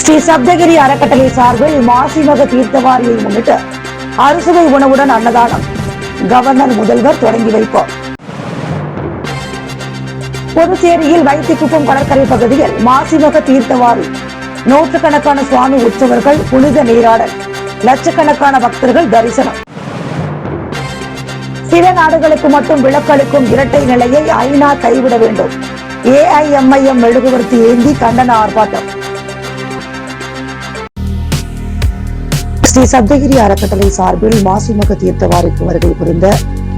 ஸ்ரீ சப்தகிரி அறக்கட்டளை சார்பில் மாசிமக தீர்த்தவாரியை முன்னிட்டு அறுசுவை உணவுடன் அன்னதானம் கவர்னர் முதல்வர் தொடங்கி வைப்பார். புதுச்சேரியில் வைத்திக்குப்பம் கடற்கரை பகுதியில் மாசிமக தீர்த்தவாரி, நூற்றுக்கணக்கான சுவாமி உற்சவர்கள் புனித நீராடல், லட்சக்கணக்கான பக்தர்கள் தரிசனம். சில நாடுகளுக்கு மட்டும் விலக்களிக்கும் இரட்டை நிலையை ஐநா கைவிட வேண்டும். AIMIM மெழுகுவர்த்தி ஏந்தி கண்டன ஆர்ப்பாட்டம். ஸ்ரீ சப்தகிரி அறக்கட்டளை சார்பில் மாசிமக தீர்த்தவாரிக்கு வருகை புரிந்த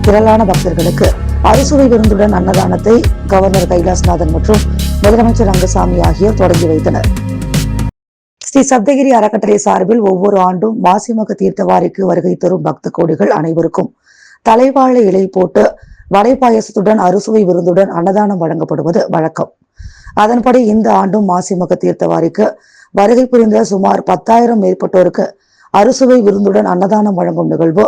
திரளான பக்தர்களுக்கு அறுசுவை விருந்துடன் அன்னதானத்தை கவர்னர் கைலாசநாதன் மற்றும் முதலமைச்சர் ரங்கசாமி ஆகியோர் தொடங்கி வைத்தனர். ஸ்ரீ சப்தகிரி அறக்கட்டளை சார்பில் ஒவ்வொரு ஆண்டும் மாசிமக தீர்த்தவாரிக்கு வருகை தரும் பக்த கோடிகள் அனைவருக்கும் தலைவாழை இலை போட்டு வடைபாயசத்துடன் அறுசுவை விருந்துடன் அன்னதானம் வழங்கப்படுவது வழக்கம். அதன்படி இந்த ஆண்டும் மாசிமக தீர்த்தவாரிக்கு வருகை புரிந்த சுமார் 10,000 மேற்பட்டோருக்கு அறுசுவை விருந்துடன் அன்னதானம் வழங்கும் நிகழ்வு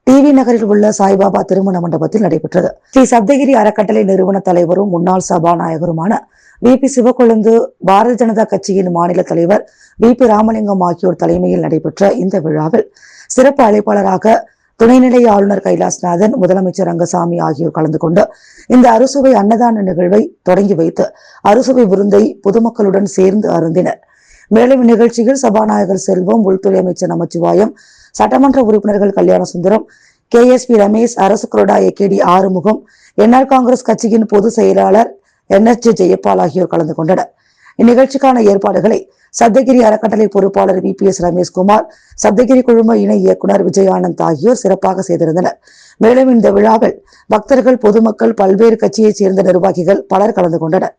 டிவி நகரில் உள்ள சாய்பாபா திருமண மண்டபத்தில் நடைபெற்றது. ஸ்ரீ சப்தகிரி அறக்கட்டளை நிறுவன தலைவரும் முன்னாள் சபாநாயகருமான VP சிவக்கொழுந்து, பாரதிய ஜனதா கட்சியின் மாநில தலைவர் VP ராமலிங்கம் ஆகியோர் தலைமையில் நடைபெற்ற இந்த விழாவில் சிறப்பு அழைப்பாளராக துணைநிலை ஆளுநர் கைலாசநாதன், முதலமைச்சர் ரங்கசாமி ஆகியோர் கலந்து கொண்டு இந்த அறுசுவை அன்னதான நிகழ்வை தொடங்கி வைத்து அறுசுவை விருந்தை பொதுமக்களுடன் சேர்ந்து அருந்தினர். மேலும் இந்நிகழ்ச்சியில் சபாநாயகர் செல்வம், உள்துறை அமைச்சர் நமச்சிவாயம், சட்டமன்ற உறுப்பினர்கள் கல்யாண சுந்தரம், KSP ரமேஷ், அரசு கொறடா AKD ஆறுமுகம், NR காங்கிரஸ் கட்சியின் பொதுச் செயலாளர் NSJ ஜெயபால் ஆகியோர் கலந்து கொண்டனர். இந்நிகழ்ச்சிக்கான ஏற்பாடுகளை சப்தகிரி அறக்கட்டளை பொறுப்பாளர் VPS ரமேஷ்குமார், சப்தகிரி குழும இணை இயக்குனர் விஜயானந்த் ஆகியோர் சிறப்பாக செய்திருந்தனர். மேலும் இந்த விழாவில் பக்தர்கள், பொதுமக்கள், பல்வேறு கட்சியைச் சேர்ந்த நிர்வாகிகள் பலர் கலந்து கொண்டனர்.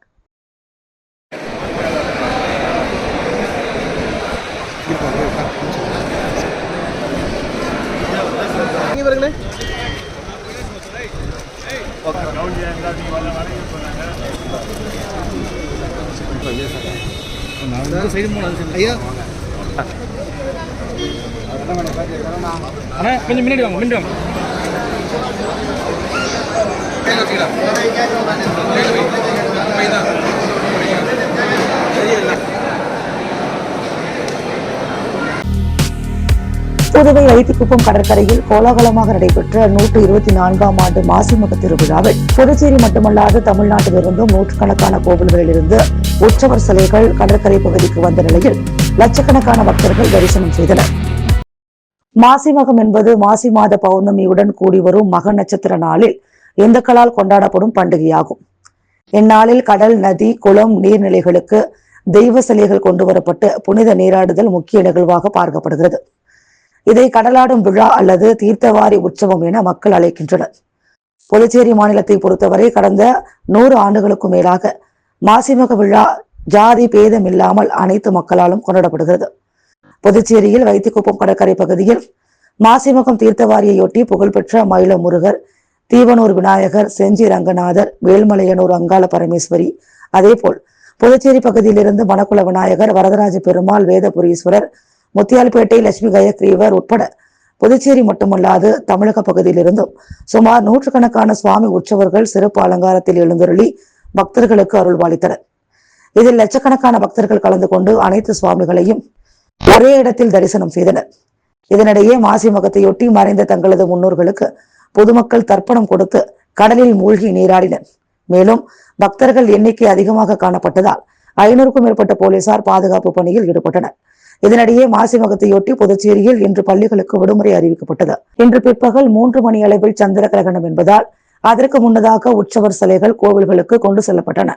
கொஞ்சம் முன்னாடி வாங்க, முன்னாடி வாங்க. புதுவை வைத்திக்குப்பம் கடற்கரையில் கோலாகலமாக நடைபெற்ற 124ஆம் ஆண்டு மாசிமக திருவிழாவில் புதுச்சேரி மட்டுமல்லாது தமிழ்நாட்டிலிருந்தும் நூற்றுக்கணக்கான கோவில்களிலிருந்து உற்சவர் சிலைகள் கடற்கரை பகுதிக்கு வந்த நிலையில் லட்சக்கணக்கான பக்தர்கள் தரிசனம் செய்தனர். மாசிமகம் என்பது மாசி மாத பௌர்ணமியுடன் கூடி வரும் மக நட்சத்திர நாளில் இந்துக்களால் கொண்டாடப்படும் பண்டிகையாகும். இந்நாளில் கடல், நதி, குளம், நீர்நிலைகளுக்கு தெய்வ சிலைகள் கொண்டு வரப்பட்டு புனித நீராடுதல் முக்கிய நிகழ்வாக பார்க்கப்படுகிறது. இதை கடலாடும் விழா அல்லது தீர்த்தவாரி உற்சவம் என மக்கள் அழைக்கின்றனர். புதுச்சேரி மாநிலத்தை பொறுத்தவரை கடந்த 100 ஆண்டுகளுக்கும் மேலாக மாசிமக விழா ஜாதி பேதம் இல்லாமல் அனைத்து மக்களாலும் கொண்டாடப்படுகிறது. புதுச்சேரியில் வைத்திக்குப்பம் கடற்கரை பகுதியில் மாசிமகம் தீர்த்தவாரியையொட்டி புகழ்பெற்ற மயில முருகர், தீவனூர் விநாயகர், செஞ்சி ரங்கநாதர், வேல்மலையனூர் அங்காள பரமேஸ்வரி, அதேபோல் புதுச்சேரி பகுதியிலிருந்து மணக்குள விநாயகர், வரதராஜ பெருமாள், வேதபுரீஸ்வரர், முத்தியால்பேட்டை லட்சுமி கயக்ரீவர் உட்பட புதுச்சேரி மட்டுமல்லாது தமிழக பகுதியிலிருந்தும் சுமார் 100கணக்கான சுவாமி உற்சவர்கள் சிறப்பு அலங்காரத்தில் எழுந்தருளி பக்தர்களுக்கு அருள்பாலித்தனர். இதில் லட்சக்கணக்கான பக்தர்கள் கலந்து கொண்டு அனைத்து சுவாமிகளையும் ஒரே இடத்தில் தரிசனம் செய்தனர். இதனிடையே மாசிமகத்தையொட்டி மறைந்த தங்களது முன்னோர்களுக்கு பொதுமக்கள் தர்ப்பணம் கொடுத்து கடலில் மூழ்கி நீராடினர். மேலும் பக்தர்கள் எண்ணிக்கை அதிகமாக காணப்பட்டதால் 500க்கும் மேற்பட்ட போலீசார் பாதுகாப்பு பணியில் ஈடுபட்டனர். இதனிடையே மாசிமகத்தையொட்டி புதுச்சேரியில் இன்று பள்ளிகளுக்கு விடுமுறை அறிவிக்கப்பட்டது. இன்று பிற்பகல் 3 மணி அளவில் சந்திர கிரகணம் என்பதால் அதற்கு முன்னதாக உற்சவர் சிலைகள் கோவில்களுக்கு கொண்டு செல்லப்பட்டன.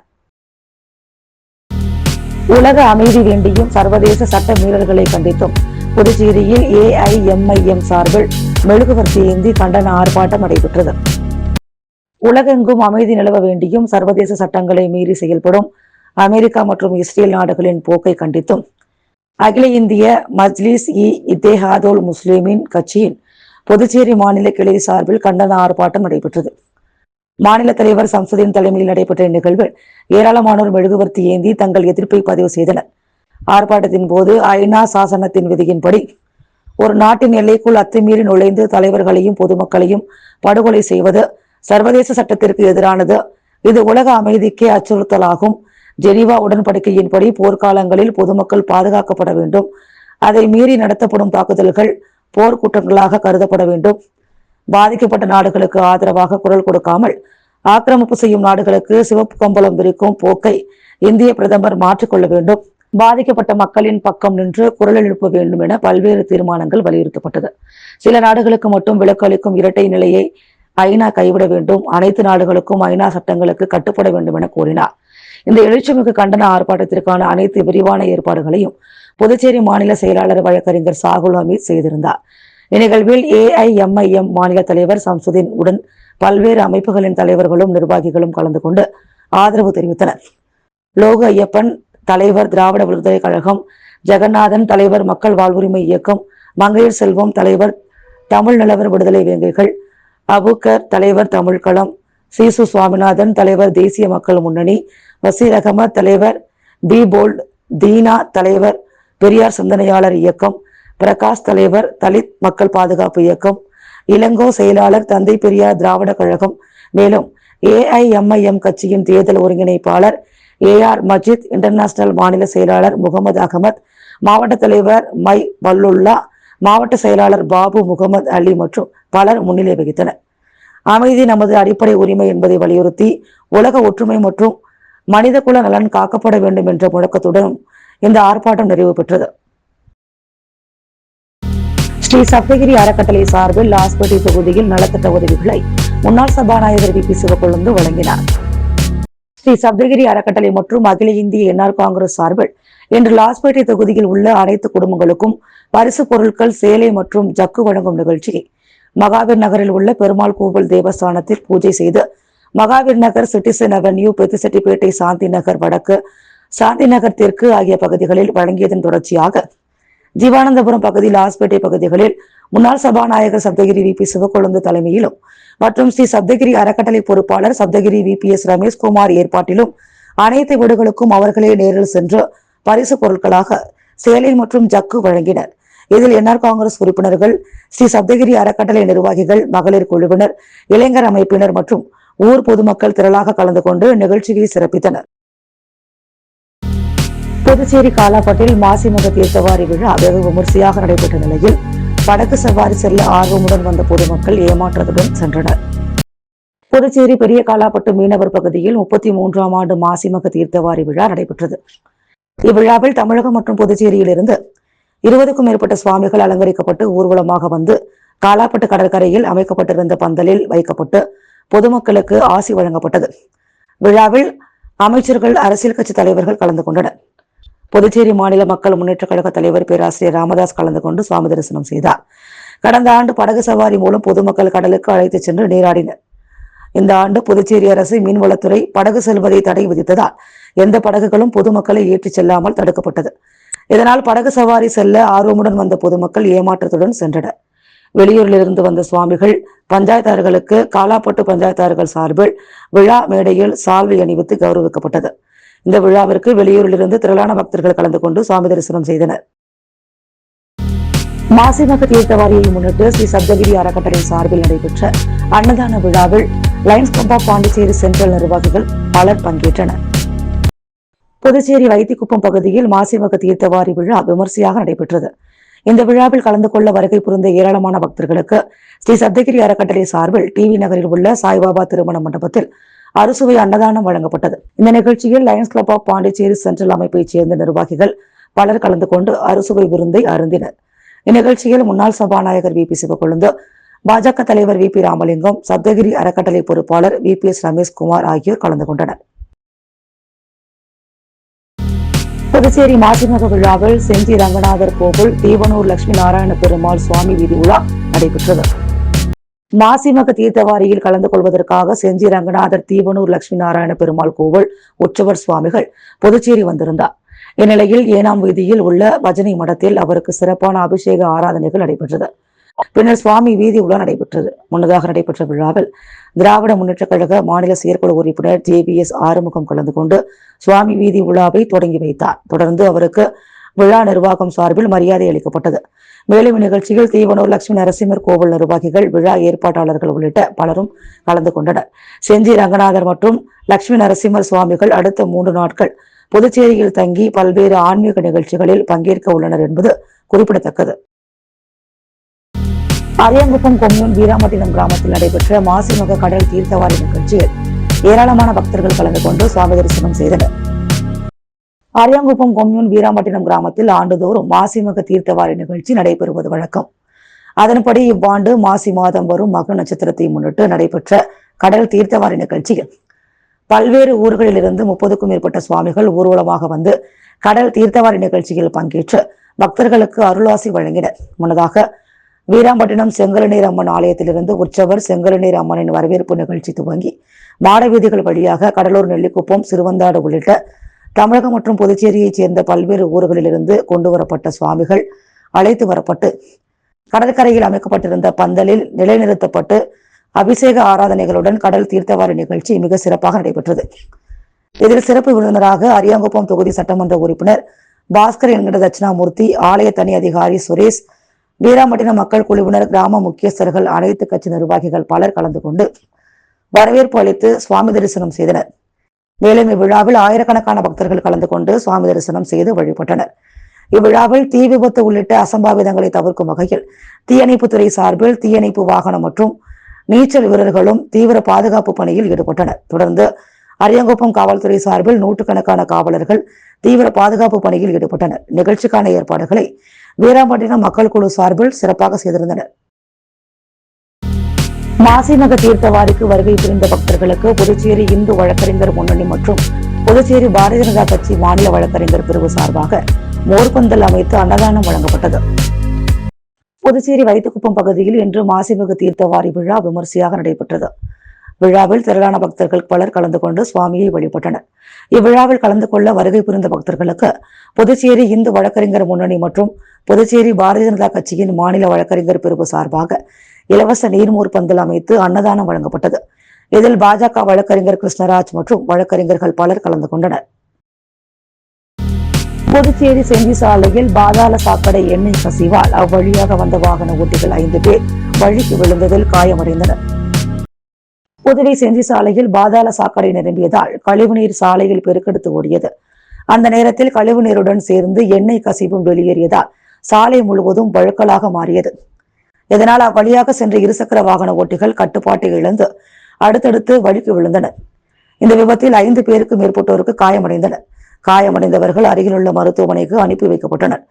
உலக அமைதி வேண்டியும் சர்வதேச சட்ட மீறல்களை கண்டித்தும் புதுச்சேரியில் AIMIM சார்பில் மெழுகுவர்த்தி ஏந்தி கண்டன ஆர்ப்பாட்டம் நடைபெற்றது. உலகெங்கும் அமைதி நிலவ வேண்டியும் சர்வதேச சட்டங்களை மீறி செயல்படும் அமெரிக்கா மற்றும் இஸ்ரேல் நாடுகளின் போக்கை கண்டித்தும் அகில இந்திய மஜ்லிஸ்-இ-இத்தேஹாதுல் முஸ்லிமீன் கட்சியின் புதுச்சேரி மாநில கிளை சார்பில் கண்டன ஆர்ப்பாட்டம் நடைபெற்றது. மாநில தலைவர் சம்சுதீன் தலைமையில் நடைபெற்ற இந்நிகழ்வில் ஏராளமானோர் மெழுகுவர்த்தி ஏந்தி தங்கள் எதிர்ப்பை பதிவு செய்தனர். ஆர்ப்பாட்டத்தின் போது ஐநா சாசனத்தின் விதியின்படி ஒரு நாட்டின் எல்லைக்குள் அத்துமீறி நுழைந்து தலைவர்களையும் பொதுமக்களையும் படுகொலை செய்வது சர்வதேச சட்டத்திற்கு எதிரானது. இது உலக அமைதிக்கே அச்சுறுத்தலாகும். ஜெனீவா உடன்படிக்கையின்படி போர்க்காலங்களில் பொதுமக்கள் பாதுகாக்கப்பட வேண்டும். அதை மீறி நடத்தப்படும் தாக்குதல்கள் போர்க்குற்றங்களாக கருதப்பட வேண்டும். பாதிக்கப்பட்ட நாடுகளுக்கு ஆதரவாக குரல் கொடுக்காமல் ஆக்கிரமிப்பு செய்யும் நாடுகளுக்கு சிவப்பு கம்பளம் விரிக்கும் போக்கை இந்திய பிரதமர் மாற்றிக்கொள்ள வேண்டும். பாதிக்கப்பட்ட மக்களின் பக்கம் நின்று குரல் எழுப்ப வேண்டும் என பல்வேறு தீர்மானங்கள் வலியுறுத்தப்பட்டது. சில நாடுகளுக்கு மட்டும் விலக்கு அளிக்கும் இரட்டை நிலையை ஐநா கைவிட வேண்டும். அனைத்து நாடுகளுக்கும் ஐநா சட்டங்களுக்கு கட்டுப்பட வேண்டும் என கூறினார். இந்த எழுச்சிமிகு கண்டன ஆர்ப்பாட்டத்திற்கான அனைத்து விரிவான ஏற்பாடுகளையும் புதுச்சேரி மாநில செயலாளர் வழக்கறிஞர் சாகுல் ஹமீத் செய்திருந்தார். இந்நிகழ்வில் AIMIM மாநில தலைவர் சம்சுதீன் உடன் பல்வேறு அமைப்புகளின் தலைவர்களும் நிர்வாகிகளும் கலந்து கொண்டு ஆதரவு தெரிவித்தனர். லோகு ஐயப்பன் தலைவர் திராவிட விடுதலை கழகம், ஜெகநாதன் தலைவர் மக்கள் வாழ்வுரிமை இயக்கம், மங்கையர் செல்வம் தலைவர் தமிழ் நிலவர் விடுதலை வேங்கைகள், அபுக்கர் தலைவர் தமிழ் களம், சீசு சுவாமிநாதன் தலைவர் தேசிய மக்கள் முன்னணி, வசீர் அகமது தலைவர் பி போல்ட், தீனா தலைவர் பெரியார் சிந்தனையாளர் இயக்கம், பிரகாஷ் தலைவர் தலித் மக்கள் பாதுகாப்பு இயக்கம், இளங்கோ செயலாளர் தந்தை பெரியார் திராவிட கழகம், மேலும் AIMIM கட்சியின் தேர்தல் ஒருங்கிணைப்பாளர் AR மஜித், இன்டர்நேஷனல் மாநில செயலாளர் முகமது அகமது, மாவட்ட தலைவர் மை வல்லுல்லா, மாவட்ட செயலாளர் பாபு முகமது அலி மற்றும் பலர் முன்னிலை வகித்தனர். அமைதி நமது அடிப்படை உரிமை என்பதை வலியுறுத்தி உலக ஒற்றுமை மற்றும் மனிதகுல நலன் காக்கப்பட வேண்டும் என்ற முழக்கத்துடன் இந்த ஆர்ப்பாட்டம் நிறைவு பெற்றது. ஸ்ரீ சப்தகிரி அறக்கட்டளை சார்பில் லாஸ்பேட்டை தொகுதியில் நலத்திட்ட உதவிகளை முன்னாள் சபாநாயகர் VP சிவக்கொழுந்து வழங்கினார். ஸ்ரீ சப்தகிரி அறக்கட்டளை மற்றும் அகில இந்திய NR காங்கிரஸ் சார்பில் இன்று லாஸ்பேட்டை தொகுதியில் உள்ள அனைத்து குடும்பங்களுக்கும் பரிசு பொருட்கள், சேலை மற்றும் ஜக்கு வழங்கும் நிகழ்ச்சி மகாவீர் நகரில் உள்ள பெருமாள் கோவில் தேவஸ்தானத்தில் பூஜை செய்து மகாவீர் நகர், சிட்டிசன் அவென்யூ, பெத்திசெட்டிப்பேட்டை, சாந்தி நகர் வடக்கு, சாந்தி நகர் தெற்கு ஆகிய பகுதிகளில் வழங்கியதன் தொடர்ச்சியாக ஜீவானந்தபுரம் பகுதி, லாஸ்பேட்டை பகுதிகளில் முன்னாள் சபாநாயகர் சப்தகிரி VP சிவக்கொழுந்து தலைமையிலும் மற்றும் ஸ்ரீ சப்தகிரி அறக்கட்டளை பொறுப்பாளர் சப்தகிரி VPS ரமேஷ்குமார் ஏற்பாட்டிலும் அனைத்து வீடுகளுக்கும் அவர்களே நேரில் சென்று பரிசு பொருட்களாக சேலை மற்றும் ஜக்கு வழங்கினர். இதில் NR காங்கிரஸ் உறுப்பினர்கள், ஸ்ரீ சப்தகிரி அறக்கட்டளை நிர்வாகிகள், மகளிர் குழுவினர், இளைஞர் அமைப்பினர் மற்றும் ஊர் பொதுமக்கள் திரளாக கலந்து கொண்டு நிகழ்ச்சியை சிறப்பித்தனர். புதுச்சேரி காலாப்பட்டில் மாசிமக தீர்த்தவாரி விழா வெகு விமர்சையாக நடைபெற்ற நிலையில் படகு சவாரி செல்ல ஆர்வமுடன் வந்த பொதுமக்கள் ஏமாற்றத்துடன் சென்றனர். புதுச்சேரி பெரிய காலாப்பட்டு மீனவர் பகுதியில் 33ஆம் ஆண்டு மாசிமக தீர்த்தவாரி விழா நடைபெற்றது. இவ்விழாவில் தமிழகம் மற்றும் புதுச்சேரியில் இருந்து 20க்கும் மேற்பட்ட சுவாமிகள் அலங்கரிக்கப்பட்டு ஊர்வலமாக வந்து காலாப்பட்டு கடற்கரையில் அமைக்கப்பட்டிருந்த பந்தலில் வைக்கப்பட்டு பொதுமக்களுக்கு ஆசி வழங்கப்பட்டது. விழாவில் அமைச்சர்கள், அரசியல் கட்சி தலைவர்கள் கலந்து கொண்டனர். புதுச்சேரி மாநில மக்கள் முன்னேற்ற கழக தலைவர் பேராசிரியர் ராமதாஸ் கலந்து கொண்டு சுவாமி தரிசனம் செய்தார். கடந்த ஆண்டு படகு சவாரி மூலம் பொதுமக்கள் கடலுக்கு அழைத்து சென்று நீராடினர். இந்த ஆண்டு புதுச்சேரி அரசு மீன்வளத்துறை படகு செல்வதை தடை விதித்ததால் எந்த படகுகளும் பொதுமக்களை ஏற்றிச் செல்லாமல் தடுக்கப்பட்டது. இதனால் படகு சவாரி செல்ல ஆர்வமுடன் வந்த பொதுமக்கள் ஏமாற்றத்துடன் சென்றனர். வெளியூரிலிருந்து வந்த சுவாமிகள் பஞ்சாயத்தார்களுக்கு காலாப்பட்டு பஞ்சாயத்தார்கள் சார்பில் விழா மேடையில் சால்வை அணிவித்து கௌரவிக்கப்பட்டது. இந்த விழாவிற்கு வெளியூரிலிருந்து திரளான பக்தர்கள் கலந்து கொண்டு சுவாமி தரிசனம் செய்தனர். மாசிமக தீர்த்தவாரியை முன்னிட்டு ஸ்ரீ சப்தகிரி அறக்கட்டளை சார்பில் நடைபெற்ற அன்னதான விழாவில் Lions Club of Pondicherry central நிர்வாகிகள் பலர் பங்கேற்றனர். புதுச்சேரி வைத்திக்குப்பம் பகுதியில் மாசிமக தீர்த்தவாரி விழா விமர்சையாக நடைபெற்றது. இந்த விழாவில் கலந்து கொள்ள வருகை புரிந்த ஏராளமான பக்தர்களுக்கு ஸ்ரீ சப்தகிரி அறக்கட்டளை சார்பில் TV நகரில் உள்ள சாய்பாபா திருமண மண்டபத்தில் அறுசுவை அன்னதானம் வழங்கப்பட்டது. இந்த நிகழ்ச்சியில் Lions Club of Pondicherry central அமைப்பைச் சேர்ந்த நிர்வாகிகள் பலர் கலந்து கொண்டு அறுசுவை விருந்தை அருந்தினர். இந்நிகழ்ச்சியில் முன்னாள் சபாநாயகர் VP சிவக்கொழுந்து, பாஜக தலைவர் VP ராமலிங்கம், சப்தகிரி அறக்கட்டளை பொறுப்பாளர் VPS ரமேஷ்குமார் ஆகியோர் கலந்து கொண்டனர். புதுச்சேரி மாசிமக விழாவில் செஞ்சி ரங்கநாதர் கோவில், தீவனூர் லட்சுமி நாராயண பெருமாள் சுவாமி வீதி உலா நடைபெற்றது. மாசிமக தீர்த்தவாரியில் கலந்து கொள்வதற்காக செஞ்சி ரங்கநாதர், தீவனூர் லட்சுமி நாராயண பெருமாள் கோவில் உற்சவர் சுவாமிகள் புதுச்சேரி வந்திருந்தார். இந்நிலையில் ஏனாம் வீதியில் உள்ள பஜனை மடத்தில் அவருக்கு சிறப்பான அபிஷேக ஆராதனைகள் நடைபெற்றது. பின்னர் சுவாமி வீதி உலா நடைபெற்றது. முன்னதாக நடைபெற்ற விழாவில் திராவிட முன்னேற்ற கழக மாநில செயற்குழு உறுப்பினர் JBS ஆறுமுகம் கலந்து கொண்டு சுவாமி வீதி உலாவை தொடங்கி வைத்தார். தொடர்ந்து அவருக்கு விழா நிர்வாகம் சார்பில் மரியாதை அளிக்கப்பட்டது. மேலும் இந்நிகழ்ச்சியில் தீவனூர் லட்சுமி நரசிம்மர் கோவில் நிர்வாகிகள், விழா ஏற்பாட்டாளர்கள் உள்ளிட்ட பலரும் கலந்து கொண்டனர். செஞ்சி ரங்கநாதர் மற்றும் லட்சுமி நரசிம்மர் சுவாமிகள் அடுத்த 3 நாட்கள் புதுச்சேரியில் தங்கி பல்வேறு ஆன்மீக நிகழ்ச்சிகளில் பங்கேற்க உள்ளனர் என்பது குறிப்பிடத்தக்கது. அரியாங்குப்பம் கொம்யூன் வீராம்பட்டினம் கிராமத்தில் நடைபெற்ற மாசிமக கடல் தீர்த்தவாரி நிகழ்ச்சியில் ஏராளமான பக்தர்கள் கலந்து கொண்டு சுவாமி தரிசனம் செய்தனர். அரியாங்குப்பம் கொம்யூன் வீராம்பட்டினம் கிராமத்தில் ஆண்டுதோறும் மாசிமக தீர்த்தவாரி நிகழ்ச்சி நடைபெறுவது வழக்கம். அதன்படி இவ்வாண்டு மாசி மாதம் வரும் மக நட்சத்திரத்தை முன்னிட்டு நடைபெற்ற கடல் தீர்த்தவாரி நிகழ்ச்சியில் பல்வேறு ஊர்களில் இருந்து 30க்கும் மேற்பட்ட சுவாமிகள் ஊர்வலமாக வந்து கடல் தீர்த்தவாரி நிகழ்ச்சியில் பங்கேற்று பக்தர்களுக்கு அருளாசி வழங்கினர். முன்னதாக வீராம்பட்டினம் செங்கலநீர் அம்மன் ஆலயத்திலிருந்து உற்சவர் செங்கலநீர் அம்மனின் வரவேற்பு நிகழ்ச்சி துவங்கி மாட வீதிகள் வழியாக கடலூர், நெல்லிக்குப்பம், சிறுவந்தாடு உள்ளிட்ட தமிழகம் மற்றும் புதுச்சேரியைச் சேர்ந்த பல்வேறு ஊர்களிலிருந்து கொண்டு வரப்பட்ட சுவாமிகள் அழைத்து வரப்பட்டு கடற்கரையில் அமைக்கப்பட்டிருந்த பந்தலில் நிலைநிறுத்தப்பட்டு அபிஷேக ஆராதனைகளுடன் கடல் தீர்த்தவாரி நிகழ்ச்சி மிக சிறப்பாக நடைபெற்றது. இதில் சிறப்பு விருந்தினராக அரியாங்குப்பம் தொகுதி சட்டமன்ற உறுப்பினர் பாஸ்கர் என்கிற தட்சிணாமூர்த்தி, ஆலய தனி அதிகாரி சுரேஷ், வீராம்பட்டினம் மக்கள் குழுவினர், கிராம முக்கியஸ்தர்கள், அனைத்து கட்சி நிர்வாகிகள் பலர் கலந்து கொண்டு வரவேற்பு அளித்து சுவாமி தரிசனம் செய்தனர். மேலும் இவ்விழாவில் ஆயிரக்கணக்கான பக்தர்கள் கலந்து கொண்டு சுவாமி தரிசனம் செய்து வழிபட்டனர். இவ்விழாவில் தீ விபத்து உள்ளிட்ட அசம்பாவிதங்களை தவிர்க்கும் வகையில் தீயணைப்புத்துறை சார்பில் தீயணைப்பு வாகனம் மற்றும் நீச்சல் வீரர்களும் தீவிர பாதுகாப்பு பணியில் ஈடுபட்டனர். தொடர்ந்து அரியாங்குப்பம் காவல்துறை சார்பில் நூற்றுக்கணக்கான காவலர்கள் தீவிர பாதுகாப்பு பணியில் ஈடுபட்டனர். நிகழ்ச்சிக்கான ஏற்பாடுகளை வீராம்பட்டினம் மக்கள் குழு சார்பில் சிறப்பாக செய்திருந்தனர். மாசிமக தீர்த்தவாரிக்கு வருகை புரிந்த பக்தர்களுக்கு புதுச்சேரி இந்து வழக்கறிஞர் முன்னணி மற்றும் புதுச்சேரி பாரதிய ஜனதா கட்சி மாநில வழக்கறிஞர் பிரிவு சார்பாக மோர்பந்தல் அமைத்து அன்னதானம் வழங்கப்பட்டது. புதுச்சேரி வைத்துக்குப்பம் பகுதியில் இன்று மாசிமக தீர்த்தவாரி விழா விமர்சையாக நடைபெற்றது. விழாவில் திரளான பக்தர்கள் பலர் கலந்து கொண்டு சுவாமியை வழிபட்டனர். இவ்விழாவில் கலந்து கொள்ள வருகை புரிந்த பக்தர்களுக்கு புதுச்சேரி இந்து வழக்கறிஞர் முன்னணி மற்றும் புதுச்சேரி பாரதிய ஜனதா கட்சியின் மாநில வழக்கறிஞர் பிரிவு சார்பாக இலவச நீர்மோர் பந்தல் அமைத்து அன்னதானம் வழங்கப்பட்டது. இதில் பாஜக வழக்கறிஞர் கிருஷ்ணராஜ் மற்றும் வழக்கறிஞர்கள் பலர் கலந்து கொண்டனர். புதுச்சேரி செஞ்சி சாலையில் பாதாள சாக்கடை எண்ணெய் கசிவால் அவ்வழியாக வந்த வாகன ஓட்டிகள் 5 பேர் வழிக்கு விழுந்ததில் காயமடைந்தனர். புதுவை செஞ்சி சாலையில் பாதாள சாக்கடை நிரம்பியதால் கழிவுநீர் சாலையில் பெருக்கெடுத்து ஓடியது. அந்த நேரத்தில் கழிவுநீருடன் சேர்ந்து எண்ணெய் கசிவும் வெளியேறியதால் சாலை முழுவதும் வழுக்கலாக மாறியது. இதனால் அவ்வழியாக சென்ற இருசக்கர வாகன ஓட்டிகள் கட்டுப்பாட்டை இழந்து அடுத்தடுத்து வழிக்கு விழுந்தனர். இந்த விபத்தில் 5 பேருக்கு மேற்பட்டோருக்கு காயமடைந்தனர். காயமடைந்தவர்கள் அருகிலுள்ள மருத்துவமனைக்கு அனுப்பி வைக்கப்பட்டனர்.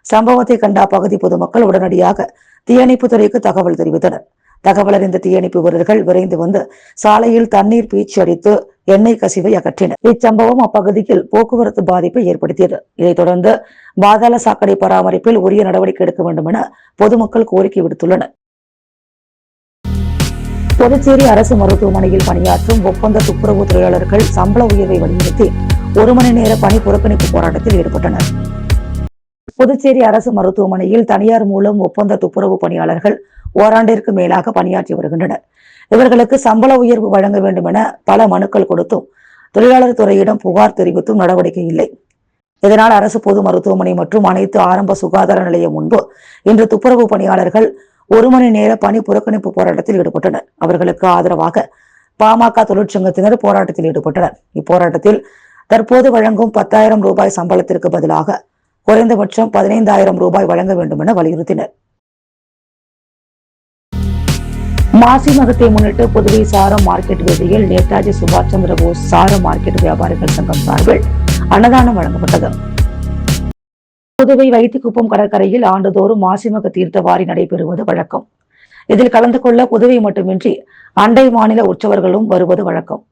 சம்பவத்தை கண்ட அப்பகுதி பொதுமக்கள் உடனடியாக தீயணைப்புத்துறைக்கு தகவல் தெரிவித்தனர். தகவல் அறிந்த தீயணைப்பு வீரர்கள் விரைந்து வந்து சாலையில் தண்ணீர் பீச்சி அடித்து எண்ணெய் கசிவை அகற்றினர். இச்சம்பவம் அப்பகுதியில் போக்குவரத்து பாதிப்பை ஏற்படுத்தியது. இதைத் தொடர்ந்து பாதாள சாக்கடை பராமரிப்பில் உரிய நடவடிக்கை எடுக்க வேண்டும் என பொதுமக்கள் கோரிக்கை விடுத்துள்ளனர். புதுச்சேரி அரசு மருத்துவமனையில் பணியாற்றும் ஒப்பந்த துப்புரவு தொழிலாளர்கள் சம்பள உயர்வை வலியுறுத்தி 1 மணி நேர பணி புறக்கணிப்பு போராட்டத்தில் ஈடுபட்டனர். புதுச்சேரி அரசு மருத்துவமனையில் தனியார் மூலம் ஒப்பந்த துப்புரவு பணியாளர்கள் ஓராண்டிற்கு மேலாக பணியாற்றி வருகின்றனர். இவர்களுக்கு சம்பள உயர்வு வழங்க வேண்டும் என பல மனுக்கள் கொடுத்தும் தொழிலாளர் துறையிடம் புகார் தெரிவித்தும் நடவடிக்கை இல்லை. இதனால் அரசு பொது மருத்துவமனை மற்றும் அனைத்து ஆரம்ப சுகாதார நிலையம் முன்பு இன்று துப்புரவு பணியாளர்கள் 1 மணி நேர பணி புறக்கணிப்பு போராட்டத்தில் ஈடுபட்டனர். அவர்களுக்கு ஆதரவாக பாமக தொழிற்சங்கத்தினர் போராட்டத்தில் ஈடுபட்டனர். இப்போராட்டத்தில் தற்போது வழங்கும் 10,000 ரூபாய் சம்பளத்திற்கு பதிலாக குறைந்தபட்சம் 15,000 ரூபாய் வழங்க வேண்டும் என வலியுறுத்தினர். மாசி மகத்தை முன்னிட்டு புதுவை சாரம் மார்க்கெட் வீதியில் நேதாஜி சுபாஷ் சந்திர போஸ் சாரம் மார்க்கெட் வியாபாரிகள் சங்கம் சார்பில் அன்னதானம் வழங்கப்பட்டது. புதுவை வைத்திக்குப்பம் கடற்கரையில் ஆண்டுதோறும் மாசிமக தீர்த்தவாரி நடைபெறுவது வழக்கம். இதில் கலந்து கொள்ள புதுவை மட்டுமின்றி அண்டை மாநில உற்சவர்களும் வருவது வழக்கம்.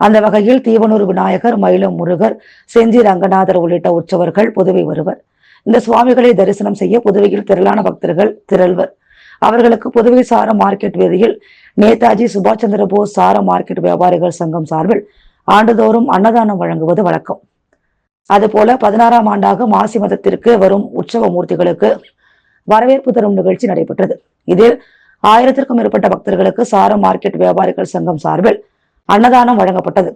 அந்த வகையில் தீவனூர் விநாயகர், மயிலம் முருகர், செஞ்சி ரங்கநாதர் உள்ளிட்ட உற்சவர்கள் புதுவை வருவர். இந்த சுவாமிகளை தரிசனம் செய்ய புதுவையில் திரளான பக்தர்கள் திரள்வர். அவர்களுக்கு புதுவை சாரம் மார்க்கெட் வீதியில் நேதாஜி சுபாஷ் சந்திர போஸ் சாரம் மார்க்கெட் வியாபாரிகள் சங்கம் சார்பில் ஆண்டுதோறும் அன்னதானம் வழங்குவது வழக்கம். அதுபோல 16ஆம் ஆண்டாக மாசி மதத்திற்கு வரும் உற்சவ மூர்த்திகளுக்கு வரவேற்பு தரும் நிகழ்ச்சி நடைபெற்றது. இதில் 1000க்கும் மேற்பட்ட பக்தர்களுக்கு சாரம் மார்க்கெட் வியாபாரிகள் சங்கம் சார்பில் அன்னதானம் வழங்கப்பட்டது.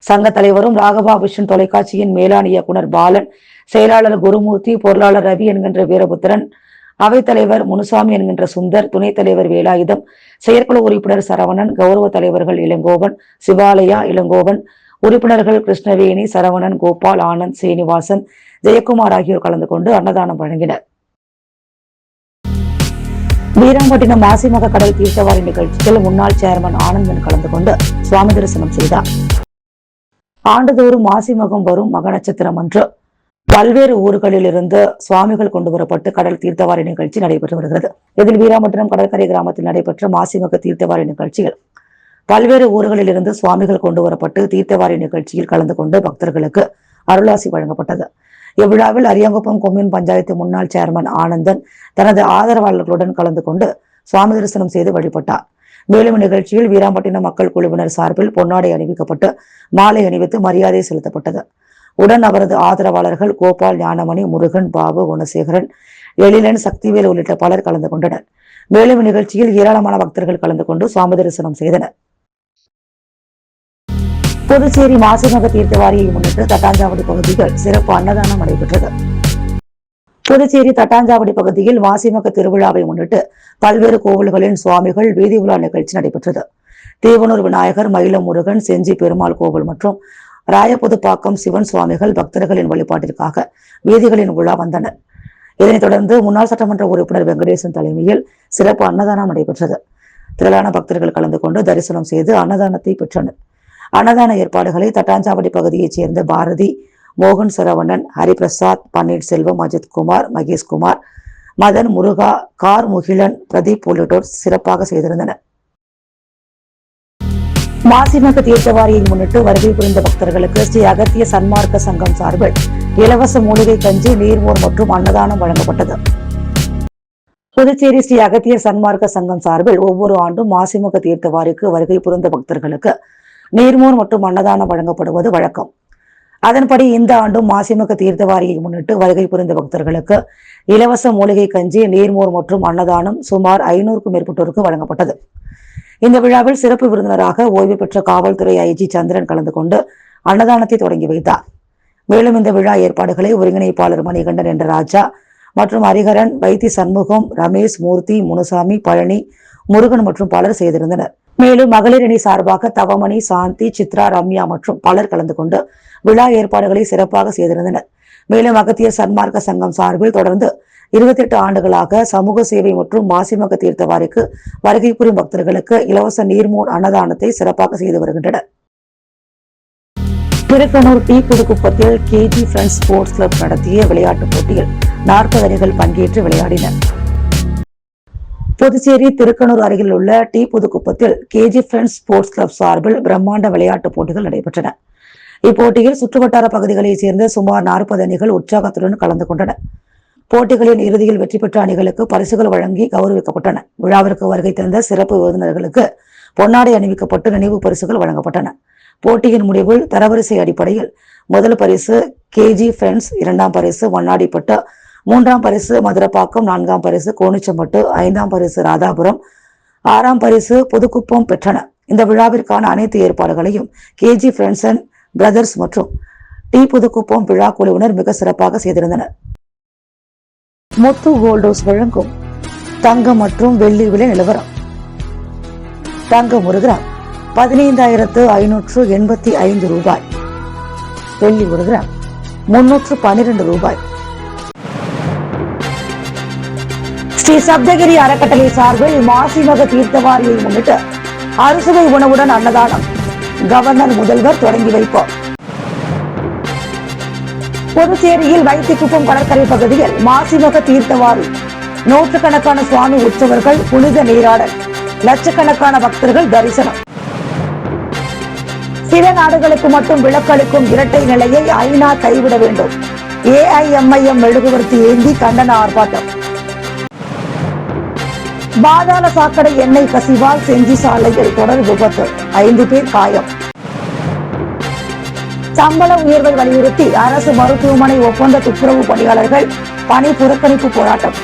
சங்க தலைவரும் ராகவா விஷன் தொலைக்காட்சியின் மேலாண் இயக்குனர் பாலன், செயலாளர் குருமூர்த்தி, பொருளாளர் ரவி என்கின்ற வீரபுத்திரன் அவைத்தலைவர் முனுசாமி என்கின்ற சுந்தர், துணைத் தலைவர் வேலாயுதம், செயற்குழு உறுப்பினர் சரவணன், கௌரவ தலைவர்கள் இளங்கோவன், சிவாலயா, இளங்கோவன், உறுப்பினர்கள் கிருஷ்ணவேணி, சரவணன், கோபால், ஆனந்த், சீனிவாசன், ஜெயக்குமார் ஆகியோர் கலந்து கொண்டு அன்னதானம் வழங்கினர். வீராம்பட்டினம் மாசிமக கடல் தீர்த்தவாரி நிகழ்ச்சியில் முன்னாள் சேர்மன் ஆனந்தன் கலந்து கொண்டு சுவாமி தரிசனம் செய்தார். ஆண்டுதோறும் மாசிமகம் வரும் மக நட்சத்திரம் அன்று பல்வேறு ஊர்களில் இருந்து சுவாமிகள் கொண்டு வரப்பட்டு கடல் தீர்த்தவாரி நிகழ்ச்சி நடைபெற்று வருகிறது. இதில் வீராம்பட்டினம் கடற்கரை கிராமத்தில் நடைபெற்ற மாசிமக தீர்த்தவாரி நிகழ்ச்சியில் பல்வேறு ஊர்களில் இருந்து சுவாமிகள் கொண்டு வரப்பட்டு தீர்த்தவாரி நிகழ்ச்சியில் கலந்து கொண்டு பக்தர்களுக்கு அருளாசி வழங்கப்பட்டது. இவ்விழாவில் அரியாங்குப்பம் கொம்யூன் பஞ்சாயத்து முன்னாள் சேர்மன் ஆனந்தன் தனது ஆதரவாளர்களுடன் கலந்து கொண்டு சுவாமி தரிசனம் செய்து வழிபட்டார். மேலும் நிகழ்ச்சியில் வீராம்பட்டினம் மக்கள் குழுவினர் சார்பில் பொன்னாடை அணிவிக்கப்பட்டு மாலை அணிவித்து மரியாதை செலுத்தப்பட்டது. உடன் அவரது ஆதரவாளர்கள் கோபால், ஞானமணி, முருகன், பாபு, குணசேகரன், எழிலன், சக்திவேல் உள்ளிட்ட பலர் கலந்து கொண்டனர். மேலும் நிகழ்ச்சியில் ஏராளமான பக்தர்கள் கலந்து கொண்டு சுவாமி தரிசனம் செய்தனர். புதுச்சேரி மாசிமக தீர்த்தவாரியை முன்னிட்டு தட்டாஞ்சாவடி பகுதியில் சிறப்பு அன்னதானம் நடைபெற்றது. புதுச்சேரி தட்டாஞ்சாவடி பகுதியில் மாசிமக திருவிழாவை முன்னிட்டு பல்வேறு கோவில்களின் சுவாமிகள் வீதி உலா நிகழ்ச்சி நடைபெற்றது. தேவனூர் விநாயகர், மயிலம் முருகன், செஞ்சி பெருமாள் கோவில் மற்றும் ராயபுதுப்பாக்கம் சிவன் சுவாமிகள் பக்தர்களின் வழிபாட்டிற்காக வீதிகளின் உலா வந்தனர். இதனைத் தொடர்ந்து முன்னாள் சட்டமன்ற உறுப்பினர் வெங்கடேசன் தலைமையில் சிறப்பு அன்னதானம் நடைபெற்றது. திரளான பக்தர்கள் கலந்து கொண்டு தரிசனம் செய்து அன்னதானத்தை பெற்றனர். அன்னதான ஏற்பாடுகளை தட்டாஞ்சாவடி பகுதியைச் சேர்ந்த பாரதி, மோகன், சரவணன், ஹரிபிரசாத், பன்னீர்செல்வம், அஜித்குமார், மகேஷ்குமார், மதன், முருகா, கார் முகிலன், பிரதீப் உள்ளிட்டோர் சிறப்பாக செய்திருந்தனர். மாசிமக தீர்த்தவாரியை முன்னிட்டு வருகை புரிந்த பக்தர்களுக்கு ஸ்ரீ அகத்திய சன்மார்க்க சங்கம் சார்பில் இலவச மூலிகை கஞ்சி, நீர்மோர் மற்றும் அன்னதானம் வழங்கப்பட்டது. புதுச்சேரி ஸ்ரீ அகத்தியர் சன்மார்க்க சங்கம் சார்பில் ஒவ்வொரு ஆண்டும் மாசிமக தீர்த்தவாரிக்கு வருகை புரிந்த பக்தர்களுக்கு நீர்மோர் மற்றும் அன்னதானம் வழங்கப்படுவது வழக்கம். அதன்படி இந்த ஆண்டும் மாசிமக தீர்த்தவாரியை முன்னிட்டு வருகை புரிந்த பக்தர்களுக்கு இலவச மூலிகை கஞ்சி, நீர்மோர் மற்றும் அன்னதானம் சுமார் 500க்கும் மேற்பட்டோருக்கு வழங்கப்பட்டது. இந்த விழாவில் சிறப்பு விருந்தினராக ஓய்வு பெற்ற காவல்துறை ஐஜி சந்திரன் கலந்து கொண்டு அன்னதானத்தை தொடங்கி வைத்தார். மேலும் இந்த விழா ஏற்பாடுகளை ஒருங்கிணைப்பாளர் மணிகண்டன் என்ற ராஜா மற்றும் ஹரிஹரன், வைத்தி சண்முகம், ரமேஷ், மூர்த்தி, முனுசாமி, பழனி, முருகன் மற்றும் பலர் செய்திருந்தனர். மேலும் மகளிர் அணி சார்பாக தவமணி, சாந்தி, சித்ரா, ரம்யா மற்றும் பலர் கலந்து கொண்டு விழா ஏற்பாடுகளை சிறப்பாக செய்திருந்தனர். மேலும் அகத்தியர் சன்மார்க்க சங்கம் சார்பில் தொடர்ந்து 28 ஆண்டுகளாக சமூக சேவை மற்றும் மாசிமக தீர்த்தவாரிக்கு வருகை புரியும் பக்தர்களுக்கு இலவச நீர்மோர் அன்னதானத்தை சிறப்பாக செய்து வருகின்றனர். திருக்கனூர் டி புதுக்குப்பத்தில் கேஜி ஃப்ரெண்ட்ஸ் ஸ்போர்ட்ஸ் கிளப் நடத்திய விளையாட்டுப் போட்டியில் 40 அணிகள் பங்கேற்று விளையாடினர். புதுச்சேரி திருக்கனூர் அருகில் உள்ள டி புதுக்குப்பத்தில் கேஜி ஃப்ரெண்ட்ஸ் ஸ்போர்ட்ஸ் கிளப் சார்பில் பிரம்மாண்ட விளையாட்டுப் போட்டிகள் நடைபெற்றன. இப்போட்டியில் சுற்றுவட்டார பகுதிகளைச் சேர்ந்த சுமார் 40 அணிகள் உற்சாகத்துடன் கலந்து கொண்டன. போட்டிகளின் இறுதியில் வெற்றி பெற்ற அணிகளுக்கு பரிசுகள் வழங்கி கௌரவிக்கப்பட்டன. விழாவிற்கு வருகை தந்த சிறப்பு விருந்தினர்களுக்கு பொன்னாடை அணிவிக்கப்பட்டு நினைவு பரிசுகள் வழங்கப்பட்டன. போட்டியின் முடிவில் தரவரிசை அடிப்படையில் முதல் பரிசு கேஜி ஃப்ரெண்ட்ஸ், 2ஆம் பரிசு மண்ணாடிப்பட்டு, 3ஆம் பரிசு மதுரப்பாக்கம், 4ஆம் பரிசு கோணிச்சம்பட்டு, 5ஆம் பரிசு ராதாபுரம், 6ஆம் பரிசு புதுக்குப்பம் பெற்றன. இந்த விழாவிற்கான அனைத்து ஏற்பாடுகளையும் கேஜி ஃப்ரெண்ட்ஸ் அண்ட் பிரதர்ஸ் மற்றும் டி புதுக்குப்பம் விழா குழுவினர் மிக சிறப்பாக செய்திருந்தனர். முத்து கோல்டோஸ் வழங்கும் தங்கம் மற்றும் வெள்ளி விலை நிலவரம். தங்கம் 1 கிராம் 15,585 ரூபாய். வெள்ளி 1 கிராம் 312 ரூபாய். ஸ்ரீ சப்தகிரி அறக்கட்டளை சார்பில் மாசிமக தீர்த்தவாரியை முன்னிட்டு அறுசுவை உணவுடன் அன்னதானம் கவர்னர் முதல்வர் தொடங்கி வைப்பார். புதுச்சேரியில் வைத்திக்குப்பம் கடற்கரை பகுதியில் மாசிமக தீர்த்தவாரி, நூற்றுக்கணக்கான சுவாமி உற்சவர்கள் புனித நீராடல், லட்சக்கணக்கான பக்தர்கள் தரிசனம். சில நாடுகளுக்கு மட்டும் விலக்களிக்கும் இரட்டை நிலையை ஐநா கைவிட வேண்டும். AIMIM மெழுகுவர்த்தி ஏந்தி கண்டன ஆர்ப்பாட்டம். பாதாள சாக்கடை எண்ணெய் கசிவால் செஞ்சி சாலையில் தொடர் விபத்து, 5 பேர் காயம். சம்பள உயர்வை வலியுறுத்தி அரசு மருத்துவமனை ஒப்பந்த துப்புரவு பணியாளர்கள் பணி புறக்கணிப்பு போராட்டம்.